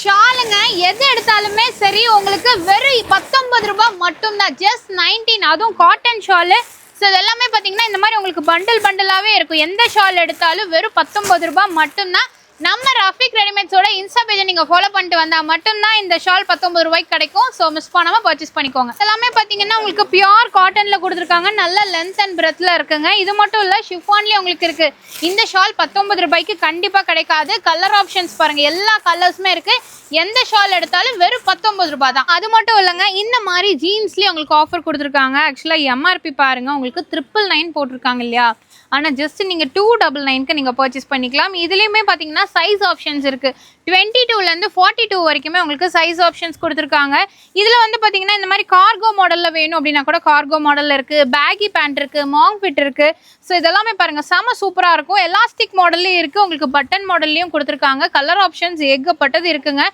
ஷாலுங்க எது எடுத்தாலுமே சரி உங்களுக்கு வெறும் 19 ரூபாய் மட்டும்தான். ஜஸ்ட் 19. அதுவும் காட்டன் ஷாலு. ஸோ இது எல்லாமே பார்த்தீங்கன்னா இந்த மாதிரி உங்களுக்கு பண்டிலாகவே இருக்கும். எந்த ஷால் எடுத்தாலும் வெறும் 19 ரூபாய் மட்டும்தான். நம்ம ரஃபிக் ரெடிமேட்ஸோட இன்ஸ்டா பேஜை நீங்கள் ஃபாலோ பண்ணிட்டு வந்தால் மட்டும்தான் இந்த ஷால் 19 ரூபாய்க்கு கிடைக்கும். ஸோ மிஸ் பண்ணாமல் பர்ச்சேஸ் பண்ணிக்கோங்க. எல்லாமே பார்த்தீங்கன்னா உங்களுக்கு பியூர் காட்டனில் கொடுத்துருக்காங்க. நல்ல லென்த் அண்ட் பிரெத்தில் இருக்குங்க. இது மட்டும் இல்லை, ஷிஃபான்லேயே உங்களுக்கு இருக்குது. இந்த ஷால் 19 ரூபாய்க்கு கண்டிப்பாக கிடைக்காது. கலர் ஆப்ஷன்ஸ் பாருங்கள், எல்லா கலர்ஸுமே இருக்குது. எந்த ஷால் எடுத்தாலும் வெறும் 19 ரூபாய் தான். அது மட்டும் இல்லைங்க, இந்த மாதிரி ஜீன்ஸ்லேயே உங்களுக்கு ஆஃபர் கொடுத்துருக்காங்க. ஆக்சுவலாக எம்ஆர்பி பாருங்கள், உங்களுக்கு 999 போட்டிருக்காங்க இல்லையா, ஆனால் ஜஸ்ட் நீங்கள் 299க்கு நீங்கள் பர்ச்சேஸ் பண்ணிக்கலாம். இதுலேயுமே பார்த்தீங்கன்னா சைஸ் ஆப்ஷன்ஸ் இருக்குது. 22லேருந்து 42 வரைக்குமே உங்களுக்கு சைஸ் ஆப்ஷன்ஸ் கொடுத்துருக்காங்க. இதில் வந்து பார்த்தீங்கன்னா இந்த மாதிரி கார்கோ மாடலில் வேணும் அப்படின்னா கூட கார்கோ மாடலில் இருக்குது. பேகி பேண்ட் இருக்குது, மாங் ஃபிட் இருக்குது. ஸோ இதெல்லாமே பாருங்கள் செம சூப்பராக இருக்கும். எலாஸ்டிக் மாடல்லையும் இருக்குது, உங்களுக்கு பட்டன் மாடல்லையும் கொடுத்துருக்காங்க. கலர் ஆப்ஷன்ஸ் ஏகப்பட்டது இருக்குங்க.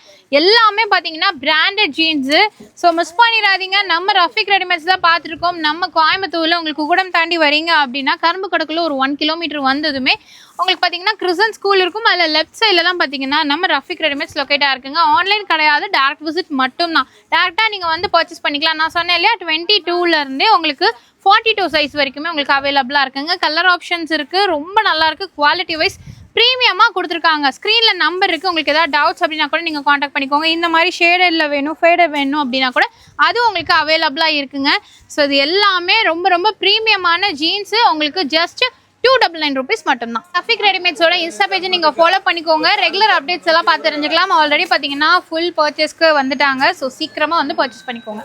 எல்லாமே பார்த்தீங்கன்னா பிராண்டட் ஜீன்ஸு. ஸோ மிஸ் பண்ணிடாதீங்க. நம்ம ரஃபிக் ரெடிமேட்ஸ் தான் பார்த்துருக்கோம். நம்ம கோயம்புத்தூரில் உங்களுக்கு உகடம் தாண்டி வரீங்க அப்படின்னா கரும்பு கடக்குள்ள ஒரு 1 கிலோமீட்டர் வந்ததுமே உங்களுக்கு பார்த்தீங்கன்னா கிறிஸ்டன் ஸ்கூல் இருக்கும். அதில் லெஃப்ட் சைடில் தான் பார்த்தீங்கன்னா நம்ம ரஃபிக் ரெடிமேட்ஸ் லொக்கேட்டாக இருக்குங்க. ஆன்லைன் கிடையாது, டேரக்ட் விசிட் மட்டும் தான். டேரெக்டாக நீங்கள் வந்து பர்ச்சேஸ் பண்ணிக்கலாம். நான் சொன்னேன் இல்லையா, 22லேருந்தே உங்களுக்கு 42 சைஸ் வரைக்குமே உங்களுக்கு அவைலபிளாக இருக்குங்க. கலர் ஆப்ஷன்ஸ் இருக்குது, ரொம்ப நல்லாயிருக்கு. குவாலிட்டி வைஸ் ப்ரீமியமாக கொடுத்துருக்காங்க. ஸ்க்ரீனில் நம்பர் இருக்குது. உங்களுக்கு ஏதாவது டவுட்ஸ் அப்படின்னா கூட நீங்கள் காண்டாக்ட் பண்ணிக்கோங்க. இந்த மாதிரி ஷேடரில் வேணும், ஃபேடர் வேணும் அப்படின்னா கூட அது உங்களுக்கு அவைலபிளாக இருக்குங்க. ஸோ இது எல்லாமே ரொம்ப ரொம்ப ப்ரீமியமான ஜீன்ஸு. உங்களுக்கு ஜஸ்ட் 299 rupees மட்டும்தான். ரஃபிக் ரெடிமேட்ஸோட இன்ஸ்டா பேஜை நீங்கள் ஃபாலோ பண்ணிக்கோங்க. ரெகுலர் அப்டேட்ஸ் எல்லாம் பார்த்து தெரிஞ்சுக்கலாம். ஆல்ரெடி பார்த்தீங்கன்னா ஃபுல் பர்ச்சேஸ்க்கு வந்துட்டாங்க. ஸோ சீக்கிரமாக வந்து பர்ச்சேஸ் பண்ணிக்கோங்க.